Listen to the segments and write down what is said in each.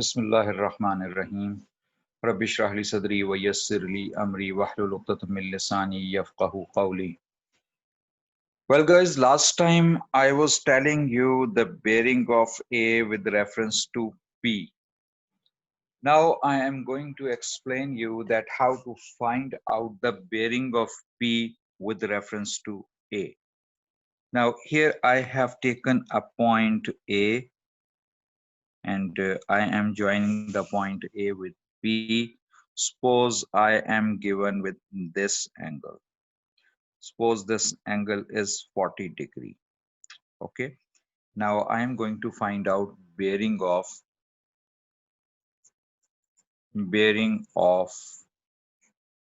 Bismillahirrahmanirrahim. Rabbi shrah li sadri wa yassir li amri wahlul 'uqdatam min lisani yafqahu qawli. Well, guys, last time I was telling you the bearing of A with reference to P. Now I am going to explain you that how to find out the bearing of P with reference to A. Now here I have taken a point A and I am joining the point A with P. Suppose I am given with this angle. Suppose this angle is 40°. Okay. Now I am going to find out bearing of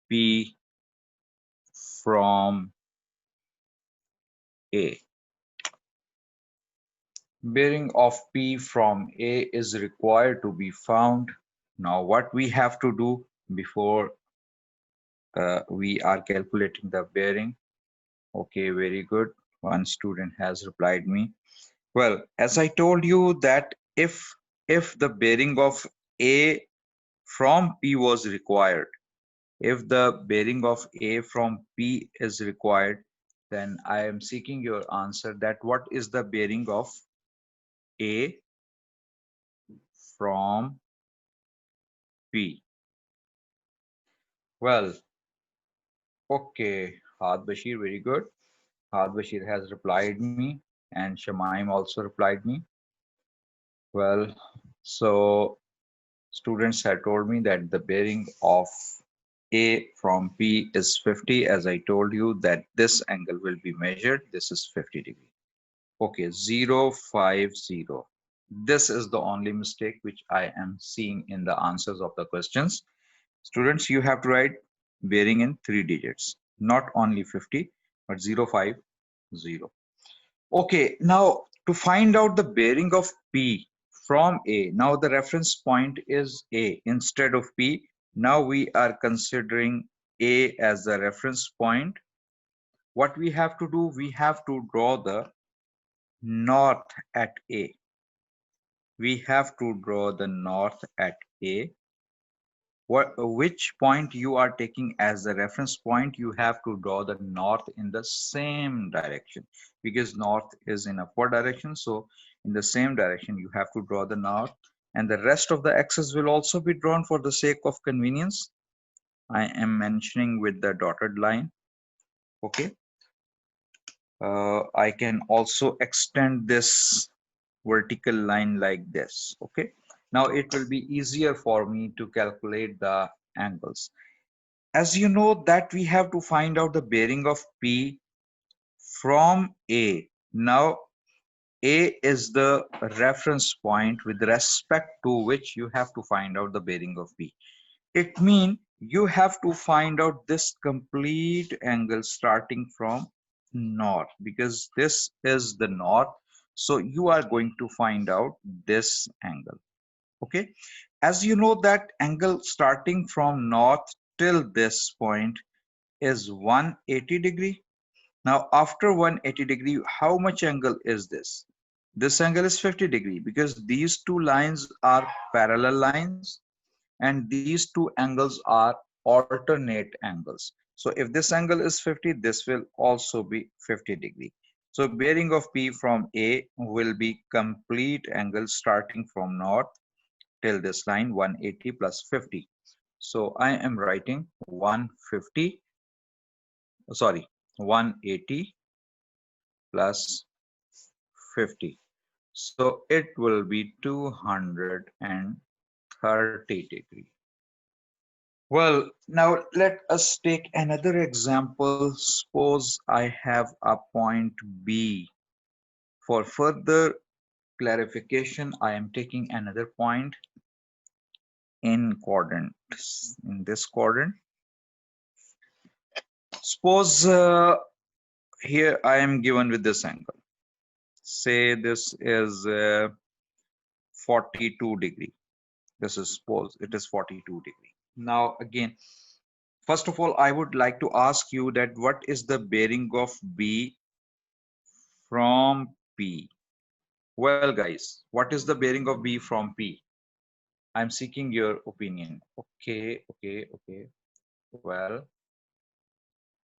P from A. Bearing of P from A is required to be found. Now what we have to do before we are calculating the bearing. Okay, very good. One student has replied me. Well, as I told you that if the bearing of A from P was required, if the bearing of A from P is required, then I am seeking your answer that what is the bearing of A from P? Well, okay, Had Bashir, very good. Had Bashir has replied me and Shamaim also replied me. Well, so students had told me that the bearing of A from P is 50. As I told you that this angle will be measured. This is 50°. Okay, 0, 5, 0. This is the only mistake which I am seeing in the answers of the questions. Students, you have to write bearing in 3 digits, not only 50, but 0, 5, 0. Okay, now to find out the bearing of P from A, now the reference point is A instead of P. Now we are considering A as the reference point. What we have to do, we have to draw the north at A. We have to draw the north at A. Which point you are taking as the reference point, you have to draw the north in the same direction because north is in upward direction. So in the same direction, you have to draw the north, and the rest of the axis will also be drawn for the sake of convenience. I am mentioning with the dotted line. Okay. I can also extend this vertical line like this. Okay. Now it will be easier for me to calculate the angles. As you know that we have to find out the bearing of P from A. Now A is the reference point with respect to which you have to find out the bearing of P. It means you have to find out this complete angle starting from north because this is the north. So you are going to find out this angle. Okay. As you know that angle starting from north till this point is 180°. Now after 180°, how much angle is this? This angle is 50° because these two lines are parallel lines and these two angles are alternate angles. So if this angle is 50, this will also be 50°. So bearing of P from A will be complete angle starting from north till this line 180 plus 50. So I am writing 150, sorry, 180 plus 50. So it will be 230°. Well, now let us take another example. Suppose I have a point B. For further clarification, I am taking another point in quadrant, in this quadrant. Suppose here I am given with this angle. Say this is 42°. This is suppose it is 42°. Now again, first of all, I would like to ask you that what is the bearing of B from P? Well, guys, what is the bearing of B from P? I'm seeking your opinion. Okay, okay, okay. Well,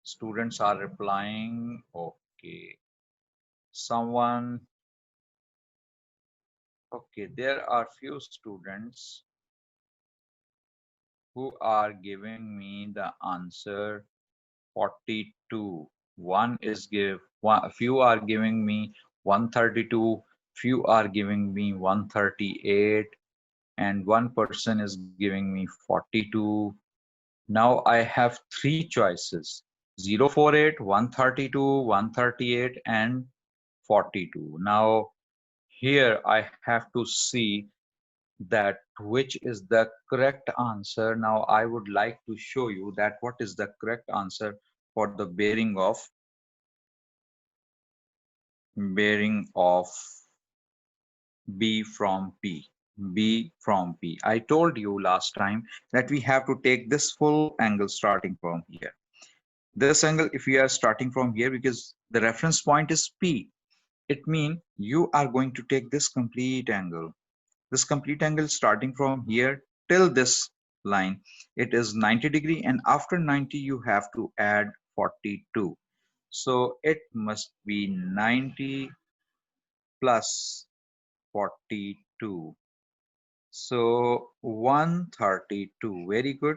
students are replying. Okay. Someone, okay, there are few students who are giving me the answer 42. One is few are giving me 132, few are giving me 138, and one person is giving me 42. Now I have three choices: 048, 132, 138, and 42. Now here I have to see that which is the correct answer. Now I would like to show you that what is the correct answer for the bearing of B from P. B from P. I told you last time that we have to take this full angle starting from here. This angle, if we are starting from here, because the reference point is P, it means you are going to take this complete angle. This complete angle starting from here till this line, it is 90 degree, and after 90 you have to add 42. So it must be 90 plus 42. So 132. Very good.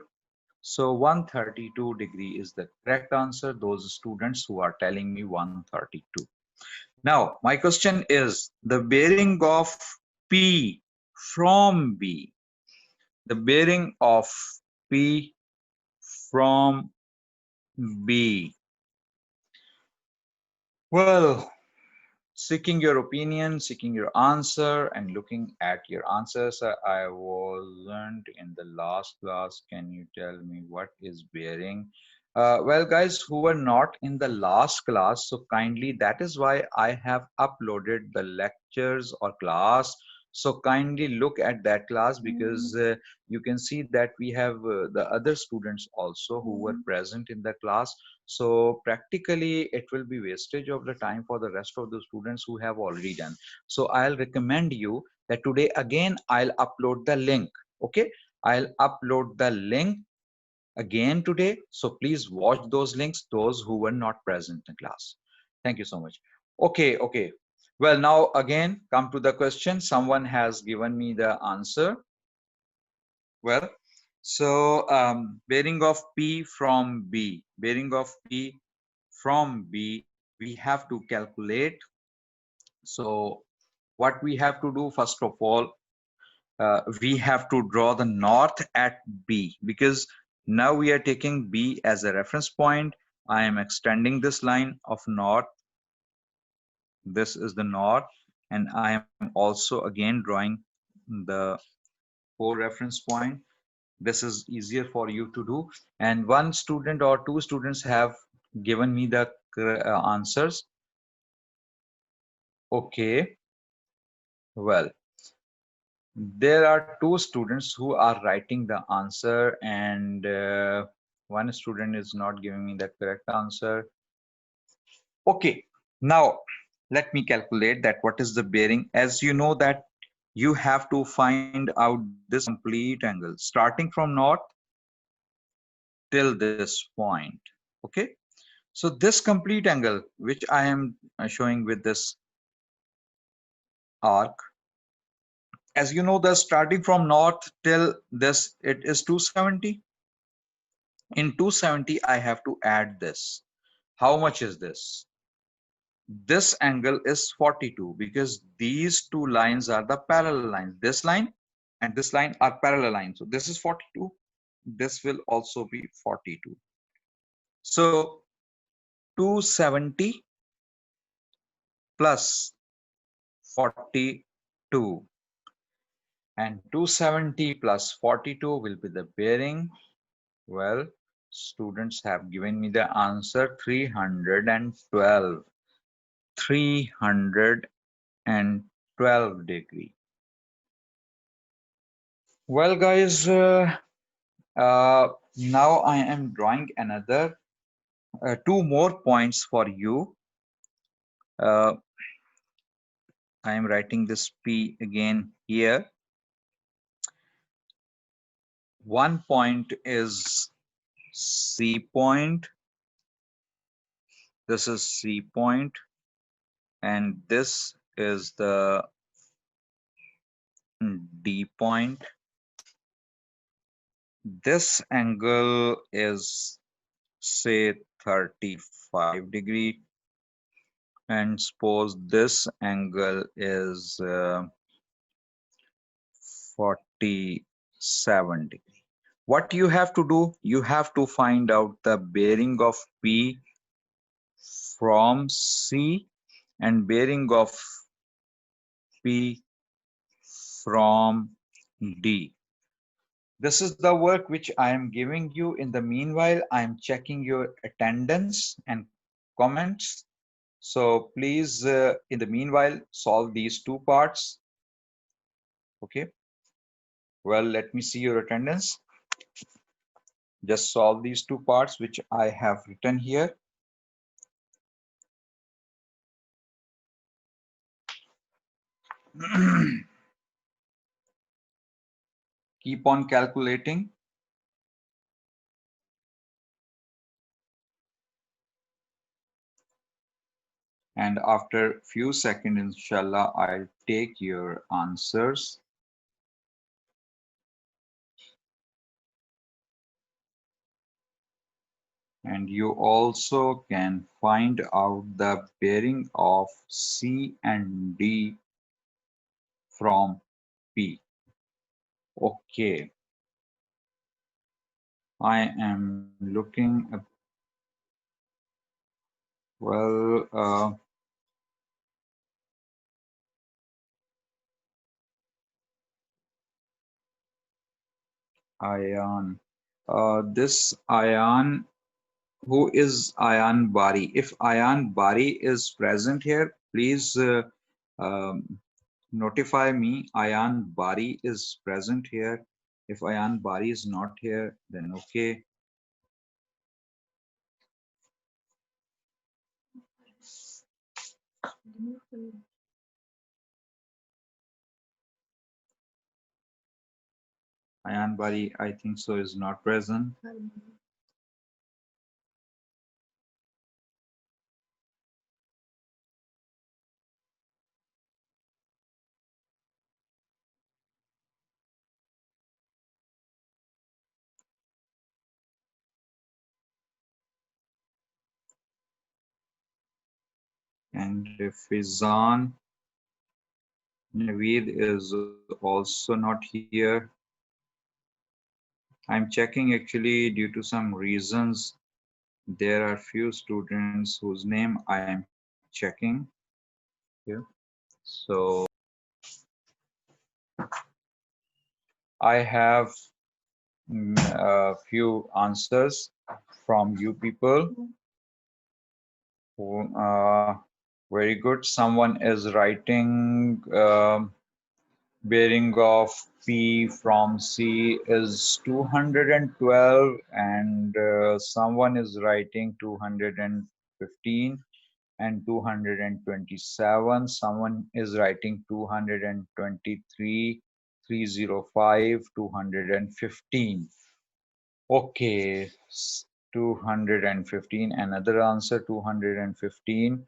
So 132 degree is the correct answer. Those students who are telling me 132. Now, my question is the bearing of P from B. The bearing of P from B. Well, seeking your opinion, seeking your answer, and looking at your answers. I wasn't in the last class. Can you tell me what is bearing? Well, guys who were not in the last class, so kindly, that is why I have uploaded the lectures or class. So kindly look at that class, because you can see that we have the other students also who were present in the class. So practically it will be wastage of the time for the rest of the students who have already done. So I'll recommend you that today again I'll upload the link. Okay, I'll upload the link again today, so please watch those links, those who were not present in class. Thank you so much. Okay, okay. Well, now again come to the question. Someone has given me the answer. Well, so bearing of P from B, bearing of P from B, we have to calculate. So what we have to do, first of all, we have to draw the north at B, because now we are taking B as a reference point. I am extending this line of north. This is the north, and I am also again drawing the four reference point. This is easier for you to do. And one student or two students have given me the answers. Okay, well, there are two students who are writing the answer, and one student is not giving me the correct answer. Okay, now let me calculate that what is the bearing. As you know that you have to find out this complete angle starting from north till this point. Okay, so this complete angle which I am showing with this arc, as you know, the starting from north till this, it is 270. In 270 I have to add this. How much is this? This angle is 42, because these two lines are the parallel lines. This line and this line are parallel lines. So this is 42. This will also be 42. So 270 plus 42, and 270 plus 42 will be the bearing. Well, students have given me the answer 312. 312 degree. Well, guys, now I am drawing another two more points for you. Uh, I am writing this P again here. one point is C point, this is C point, and this is the D point. This angle is say 35 degree, and suppose this angle is 47 degree. What you have to do, you have to find out the bearing of P from C and bearing of P from D. This is the work which I am giving you. In the meanwhile, I am checking your attendance and comments. So please, in the meanwhile, solve these two parts. Okay. Well, let me see your attendance. Just solve these two parts which I have written here. Keep on calculating. And after few seconds, inshallah, I'll take your answers. And you also can find out the bearing of C and D from P. Okay, I am looking at, well, ion. This ion, who is Ayan Bari? If Ayan Bari is present here, please um, notify me. Ayan Bari is present here. If Ayan Bari is not here, then okay. Ayan Bari, I think so, is not present. And Fizan Naveed is also not here. I'm checking actually due to some reasons. There are few students whose name I am checking here. So I have a few answers from you people. Who, very good. Someone is writing bearing of P from C is 212, and someone is writing 215 and 227. Someone is writing 223, 305, 215. Okay, 215. Another answer, 215.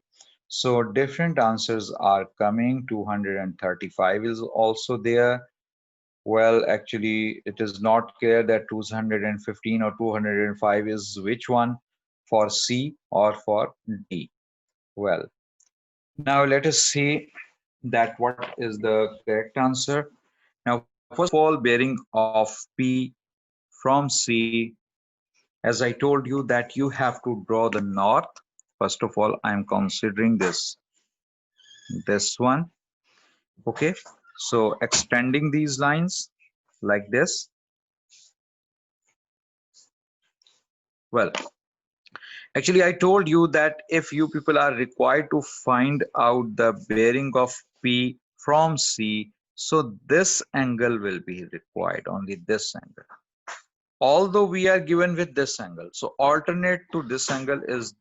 So different answers are coming. 235 is also there. Well, actually, it is not clear that 215 or 205 is which one, for C or for D. Well, now let us see that what is the correct answer. Now, first of all, bearing of P from C, as I told you that you have to draw the north. First of all, I am considering this one. Okay, so extending these lines like this. Well, actually, I told you that if you people are required to find out the bearing of P from C, so this angle will be required, only this angle. Although we are given with this angle, so alternate to this angle is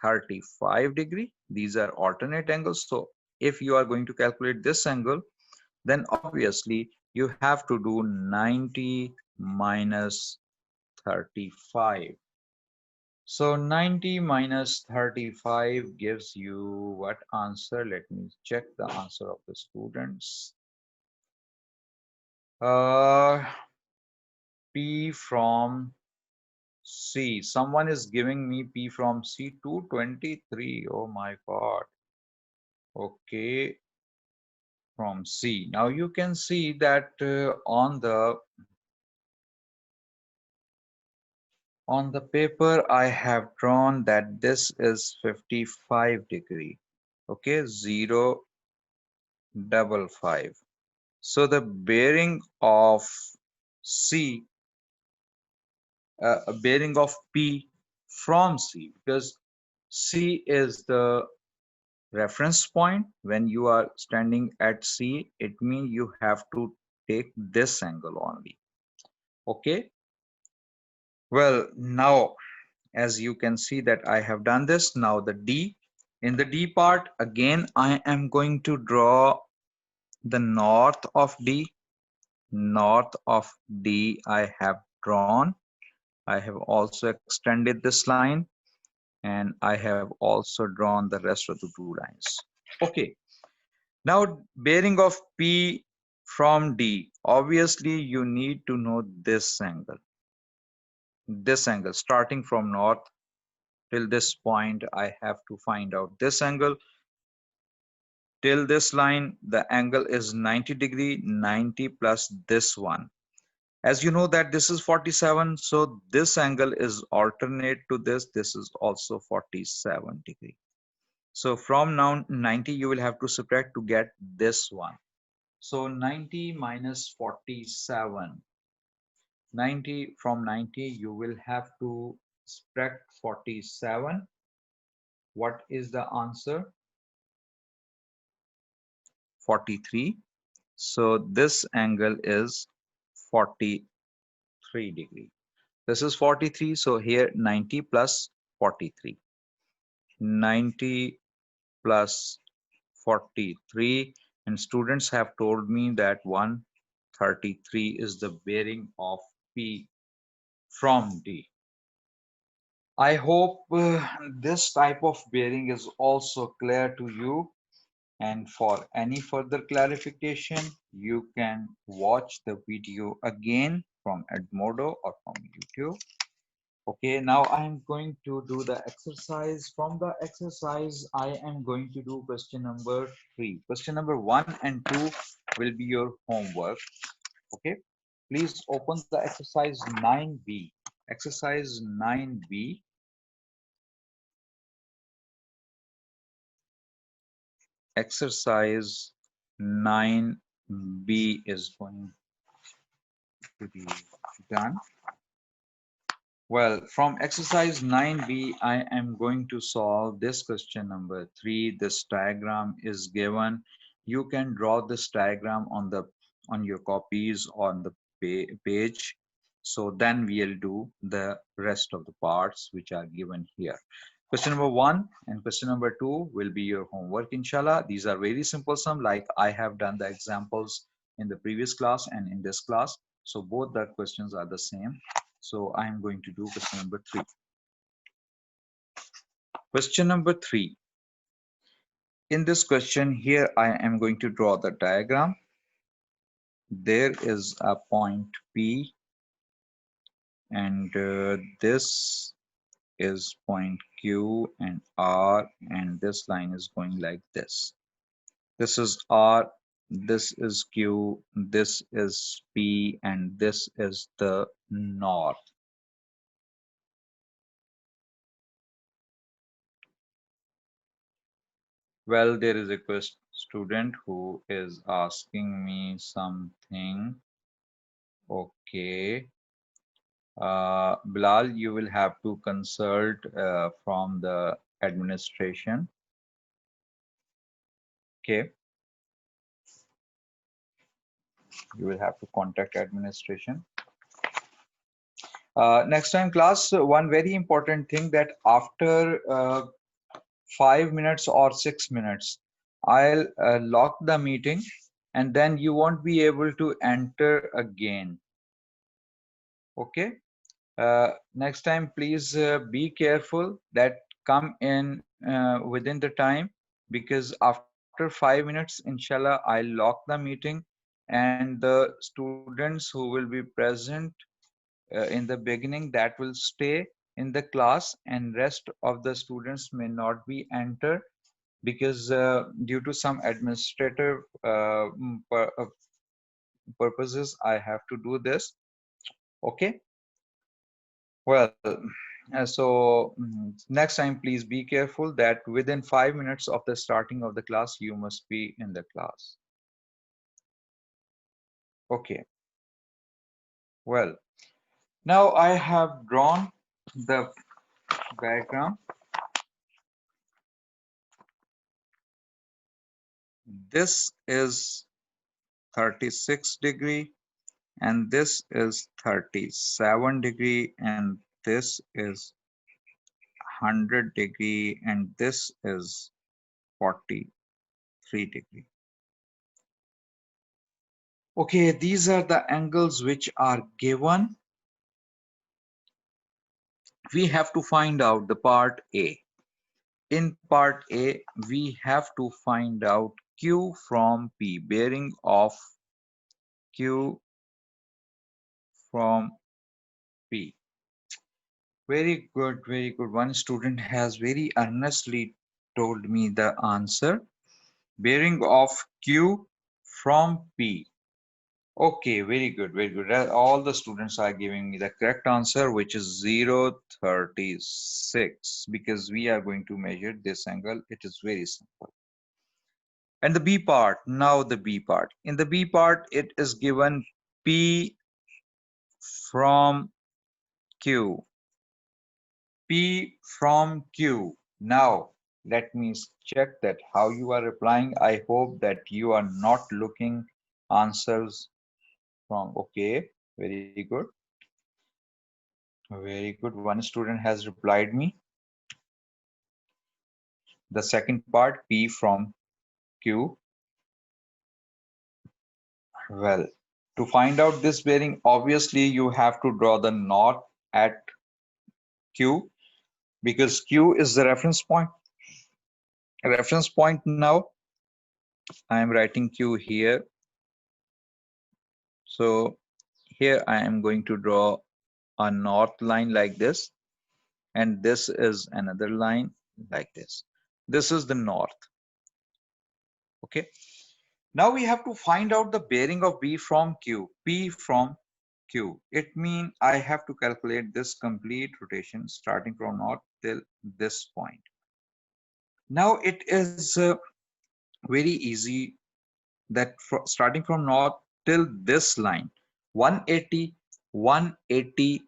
35 degree. These are alternate angles. So if you are going to calculate this angle, then obviously you have to do 90 minus 35. So 90 minus 35 gives you what answer? Let me check the answer of the students. P from C. Someone is giving me P from C 223. Oh my God. Okay, from C. Now you can see that on the paper I have drawn that this is 55 degree. Okay, 0.55. So the bearing of C, bearing of P from C, because C is the reference point. When you are standing at C, it means you have to take this angle only. Okay. Well, now as you can see that I have done this. Now the D. In the D part, again, I am going to draw the north of D. North of D I have drawn. I have also extended this line, and I have also drawn the rest of the two lines. Okay. Now bearing of P from D. Obviously, you need to know this angle. This angle starting from north till this point, I have to find out this angle. Till this line, the angle is 90 degree, 90 plus this one. As you know that this is 47, so this angle is alternate to this. This is also 47 degree. So from now 90, you will have to subtract to get this one. So 90 minus 47. 90 from 90, you will have to subtract 47. What is the answer? 43. So this angle is 43 degree. This is 43. So here 90 plus 43. 90 plus 43. And students have told me that 133 is the bearing of P from D. I hope this type of bearing is also clear to you. And for any further clarification, you can watch the video again from Edmodo or from YouTube. Okay, now I'm going to do the exercise. From the exercise, I am going to do question number 3. Question number 1 and 2 will be your homework. Okay, please open the exercise 9B. Exercise 9B. Exercise 9B is going to be done. Well, from exercise 9B, I am going to solve this question number 3. This diagram is given. You can draw this diagram on your copies on the page. So then we'll do the rest of the parts which are given here. Question number 1 and question number 2 will be your homework, inshallah. These are very simple sum, like I have done the examples in the previous class and in this class. So both the questions are the same. So I am going to do question number 3. Question number 3. In this question here, I am going to draw the diagram. There is a point P, and this is point Q and R, and this line is going like this. This is R, this is Q, this is P, and this is the north. Well, there is a student who is asking me something. Okay. Bilal, you will have to consult from the administration. Okay. You will have to contact administration. Next time class, one very important thing that after 5 minutes or 6 minutes, I'll lock the meeting. and then you won't be able to enter again. Okay. Next time, please be careful that come in within the time, because after 5 minutes, inshallah, I'll lock the meeting, and the students who will be present in the beginning, that will stay in the class, and rest of the students may not be enter, because due to some administrative purposes, I have to do this. Okay. Well, next time, please be careful that within 5 minutes of the starting of the class, you must be in the class. Okay. Well, now I have drawn the diagram. This is 36 degree, and this is 37 degree, and this is 100 degree, and this is 43 degree. Okay, these are the angles which are given. We have to find out the part A. In part A, we have to find out Q from P, bearing of Q from P. Very good, very good. One student has very earnestly told me the answer. Bearing of Q from P. Okay, very good, very good. All the students are giving me the correct answer, which is 0.36, because we are going to measure this angle. It is very simple. And the B part, now the B part. In the B part, it is given P from Q. P from Q. Now, let me check that how you are replying. I hope that you are not looking answers from. Okay, very good. Very good. One student has replied me. The second part, P from Q. Well, to find out this bearing, obviously you have to draw the knot at Q, because Q is the reference point. Reference point now, I am writing Q here. So here I am going to draw a north line like this, and this is another line like this. This is the north. Okay. Now we have to find out the bearing of B from Q, P from Q. It means I have to calculate this complete rotation starting from north till this point. Now it is very easy that starting from north till this line, 180, 180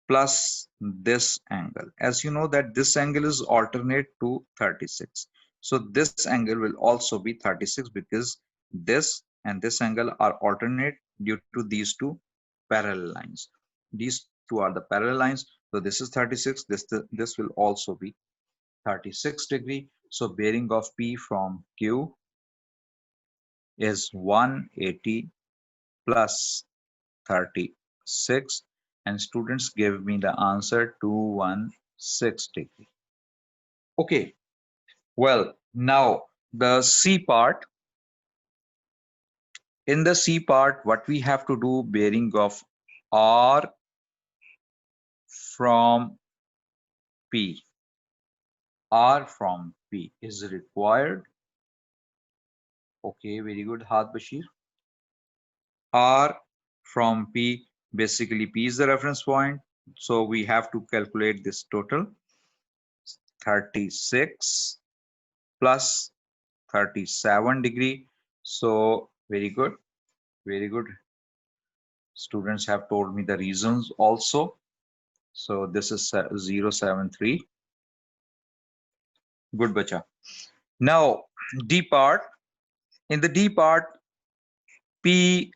plus this angle. As you know that this angle is alternate to 36. So this angle will also be 36, because this and this angle are alternate due to these two parallel lines. These two are the parallel lines. So this is 36. This will also be 36 degree. So bearing of P from Q is 180 plus 36, and students give me the answer 216 degree. Okay, well, now the C part. In the C part, what we have to do, bearing of R from P. R from P is required. Okay, very good, Had Bashir. R from P, basically P is the reference point. So we have to calculate this total. 36 plus 37 degree. So very good, very good. Students have told me the reasons also. So this is 073. Good, bacha. Now D part. In the D part, P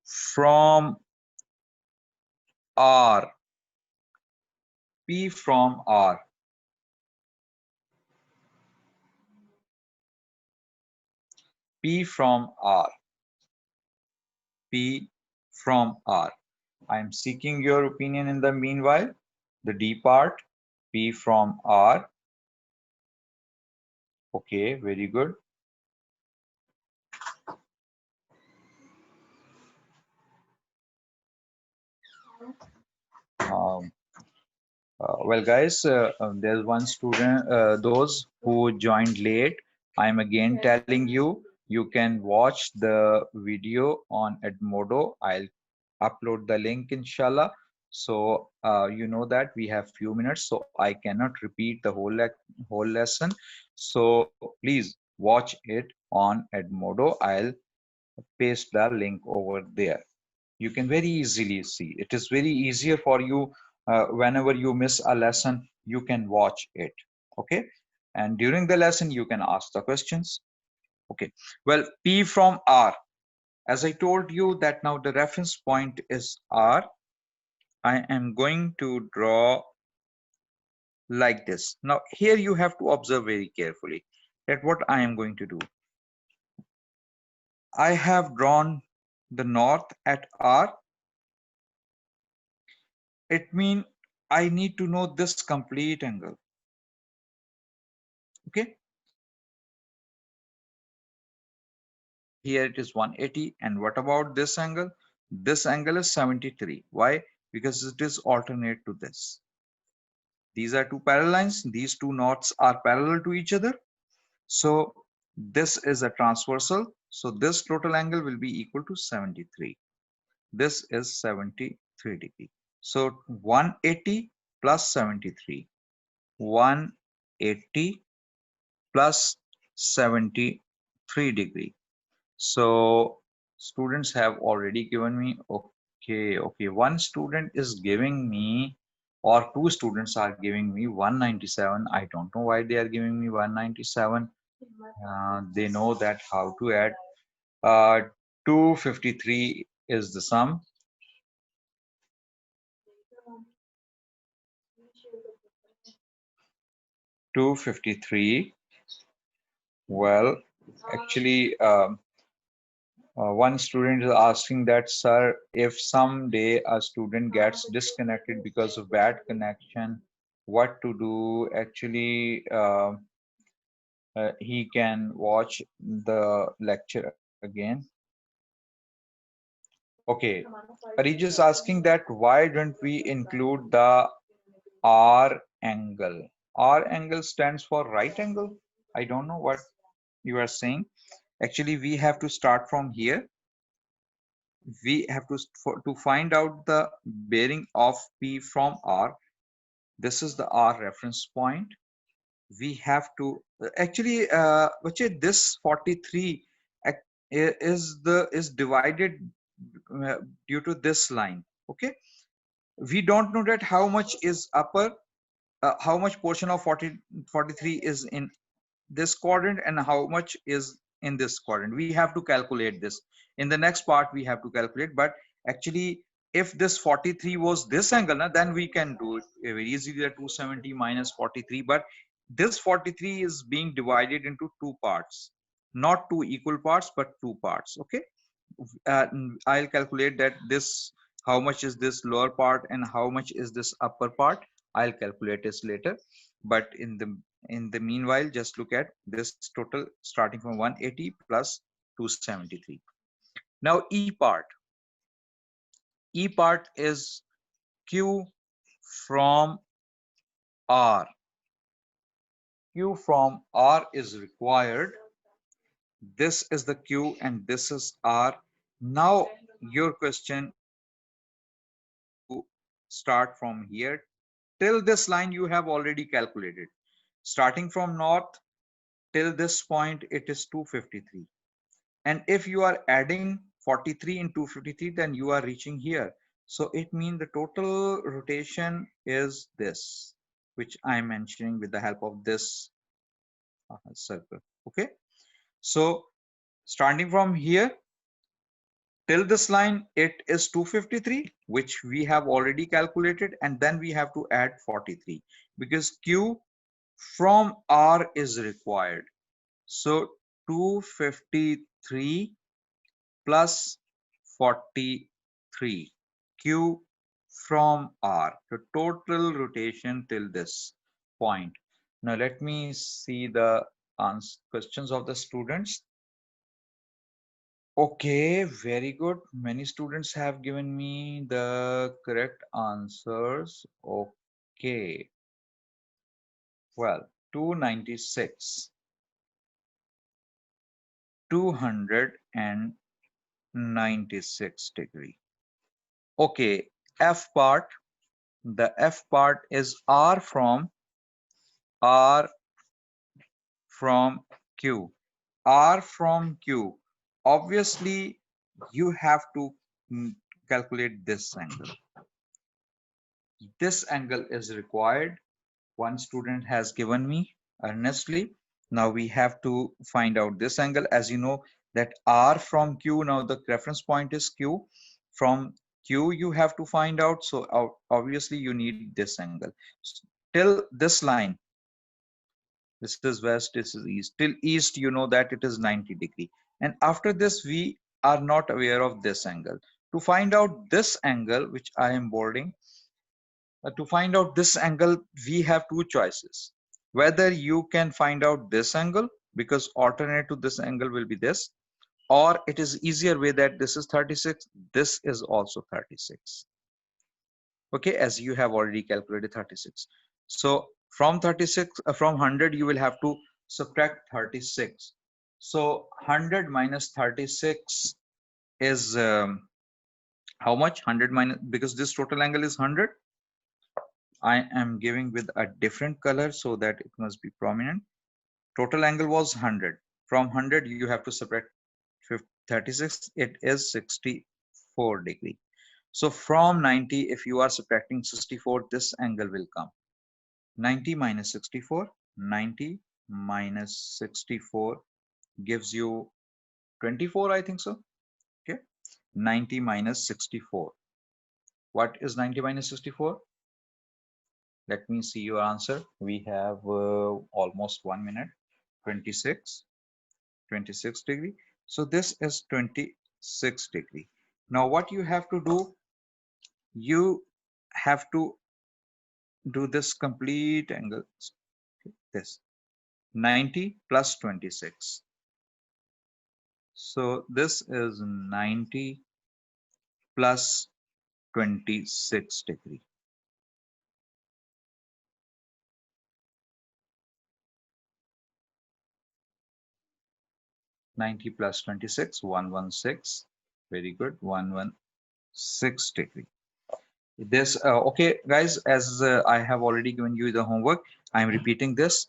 from R. P from R. P from R. P from R. I am seeking your opinion in the meanwhile. The D part, P from R. Okay, very good. Um, well, guys, there's one student, those who joined late. I'm again telling you, you can watch the video on Edmodo. I'll upload the link, inshallah. So you know that we have few minutes, so I cannot repeat the whole lesson. So please watch it on Edmodo. I'll paste the link over there. You can very easily see. It is very easier for you whenever you miss a lesson, you can watch it. Okay. And during the lesson, you can ask the questions. Okay. Well, P from R. As I told you that now the reference point is R. I am going to draw like this. Now here you have to observe very carefully that what I am going to do. I have drawn the north at R. It means I need to know this complete angle. Okay. Here it is 180. And what about this angle? This angle is 73. Why? Because it is alternate to this. These are two parallel lines. These two knots are parallel to each other. So this is a transversal. So this total angle will be equal to 73. This is 73 degree. So 180 plus 73. 180 plus 73 degree. So students have already given me, okay, one student is giving me, or two students are giving me 197. I don't know why they are giving me 197. They know that how to add. 253 is the sum. 253. Well, actually, one student is asking that, sir, if someday a student gets disconnected because of bad connection, what to do? Actually, he can watch the lecture again. Okay, Arij is asking that why don't we include the R angle? R angle stands for right angle. I don't know what you are saying. Actually, we have to start from here. We have to find out the bearing of P from R. This is the R reference point. We have to actually, this 43 is divided due to this line. Okay, we don't know that how much is upper, how much portion of 43 is in this quadrant and how much is in this quadrant. We have to calculate this in the next part. We have to calculate, but actually if this 43 was this angle, then we can do it very easily, the 270 minus 43. But this 43 is being divided into two parts, not two equal parts but two parts. Okay, I'll calculate that this, how much is this lower part and how much is this upper part. I'll calculate this later. But in the meanwhile, just look at this total starting from 180 plus 273. Now E part. E part is Q from R. Q from R is required. This is the Q and this is R. Now your question to start from here till this line you have already calculated. Starting from north till this point it is 253. And if you are adding 43 in 253, then you are reaching here. So it means the total rotation is this, which I'm mentioning with the help of this circle. Okay. So starting from here till this line, it is 253, which we have already calculated. And then we have to add 43 because Q from R is required. So 253 3 plus 43 Q from R, the total rotation till this point. Now let me see the questions of the students. Okay, very good. Many students have given me the correct answers. Okay, well, 296, 296 degree. Okay, F part. The F part is R from Q. R from Q. Obviously, you have to calculate this angle. This angle is required. One student has given me earnestly. Now we have to find out this angle. As you know that R from Q, now the reference point is Q. From Q you have to find out. So obviously you need this angle. Till this line, this is west, this is east. Till east, you know that it is 90 degree. And after this, we are not aware of this angle. To find out this angle, which I am bolding, to find out this angle, we have two choices. Whether you can find out this angle, because alternate to this angle will be this, or it is easier way that this is 36, this is also 36. Okay, as you have already calculated 36. So from 36, from 100, you will have to subtract 36. So 100 minus 36 is how much? 100 minus, because this total angle is 100. I am giving with a different color so that it must be prominent. Total angle was 100. From 100, you have to subtract 36. It is 64 degree. So from 90, if you are subtracting 64, this angle will come. 90 minus 64, 90 minus 64 gives you 24, I think so. Okay, 90 minus 64. What is 90 minus 64? Let me see your answer. We have almost 1 minute. 26, 26 degree. So this is 26 degree. Now what you have to do, you have to do this complete angle, this 90 plus 26. So this is 90 plus 26 degree. 90 plus 26, 116. Very good, 116 degree. This, okay, guys, as I have already given you the homework, I'm repeating this.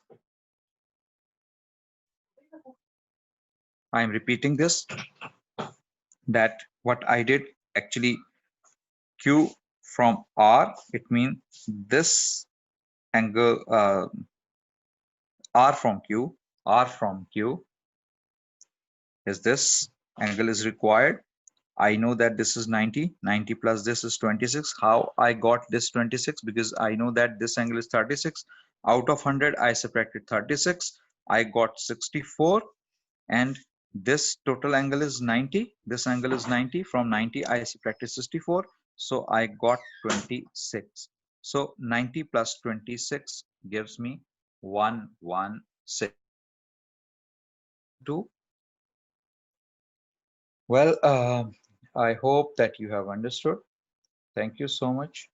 I'm repeating this, that what I did actually, Q from R, it means this angle, R from Q, R from Q is this angle is required. I know that this is 90, 90 plus this is 26. How I got this 26? Because I know that this angle is 36. Out of 100, I subtracted 36. I got 64. And this total angle is 90. This angle is 90. From 90, I subtracted 64. So I got 26. So 90 plus 26 gives me 116. Well, I hope that you have understood. Thank you so much.